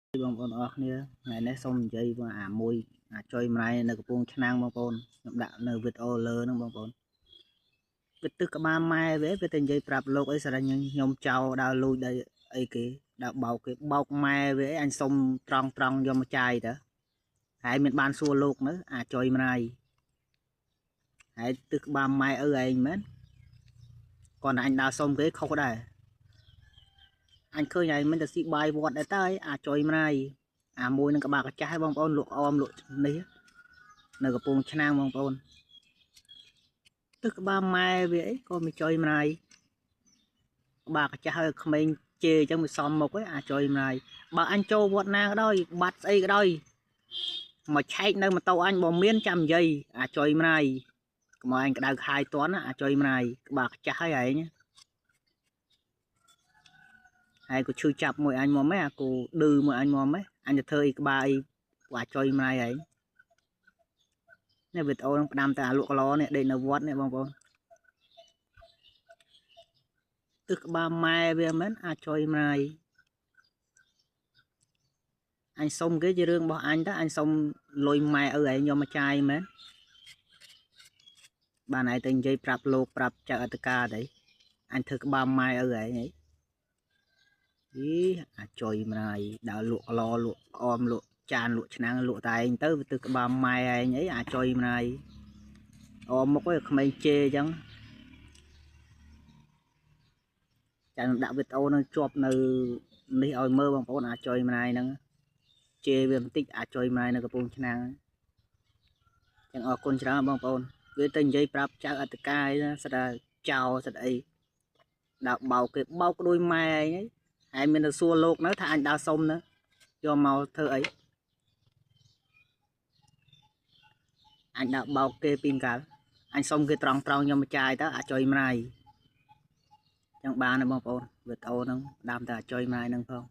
បងប្អូនអរគ្នាថ្ងៃនេះសូមនិយាយមកមួយចុយម្លាយនៅកំពង់ឆ្នាំងបងប្អូនខ្ញុំដាក់នៅវីដេអូលើហ្នឹងបងប្អូនវាទឹកក្បាលម៉ែវាទៅនិយាយប្រាប់លោកអីសារខ្ញុំចោលដើរលួចដល់អីគេដើរបោកគេបោកម៉ែវាអញសុំត្រង់យកមកចាយទៅហើយមានបានសួរលោកនៅចុយម្លាយហើយទឹកក្បាលម៉ែឯងមែនគាត់អញដើរសុំគេខុសដែរអញឃើញឯងមិនទៅស៊ីបាយវត្តដែរតើចុយម្លាយមួយនឹងក្បាលកាចាស់បងប្អូនលក់អមលក់នេះនៅកំពង់ឆ្នាំងបងប្អូនទឹកក្បាលម៉ែវាអីក៏មិនចុយម្លាយក្បាលកាចាស់ហើយក្មេងជេរអញ្ចឹងវាសំមុខឯចុយម្លាយបើអញចូលវត្តណាក៏ដោយបាត់ស្អីក៏ដោយមកឆែកនៅម៉ូតូអញបើមានចាំនិយាយចុយម្លាយកុំឲ្យអញក្តៅខាយតន់ចុយម្លាយក្បាលកាចាស់ហើយឯងហើយក៏ឈឺចាប់មួយអញមកម៉េះគូឌឺមួយអញមកម៉េះអញទៅធ្វើអីក្បាលអីចុយម្លាយឯងនេះវីដេអូនឹងផ្ដាំតែលក់កឡនេះដេកនៅវត្តនេះបងប្អូនទឹកក្បាលម៉ែវាមិនចុយម្លាយអញសុំគេជារឿងរបស់អញតើអញសុំលុយម៉ែឯងយកមកចាយមែនបានឯងទៅនិយាយប្រាប់លោកប្រាប់ចៅអធិការទៅអញធ្វើក្បាលម៉ែឯងចុយម្លាយដើរលក់កឡលក់អមលក់ចានលក់ឆ្នាំងលក់តែឯងទៅទឹកក្បាលម៉ែឯងចុយម្លាយអមមុខឯក្មេងជេរអញ្ចឹងចាំដាក់វីដេអូនឹងជាប់នៅនេះឲ្យមើលបងប្អូនចុយម្លាយហ្នឹងជេរវាបន្តិចចុយម្លាយនៅកំពង់ឆ្នាំងចឹងអរគុណច្រើនបងប្អូនវាទៅនិយាយប្រាប់ចៅអធិការឯងស្ដាចោលស្ដាអីដាក់បោកគេបោកដូចម៉ែឯងហើយមានទៅសួរលោកនៅថាអញដើរសុំនៅយកមកធ្វើអីអញដាក់បោកគេពីកាលអញសុំគេត្រង់ខ្ញុំមកចាយតើចុយម្លាយចឹងបានណាបងប្អូនវីដេអូហ្នឹងដាំតែចុយម្លាយហ្នឹងផង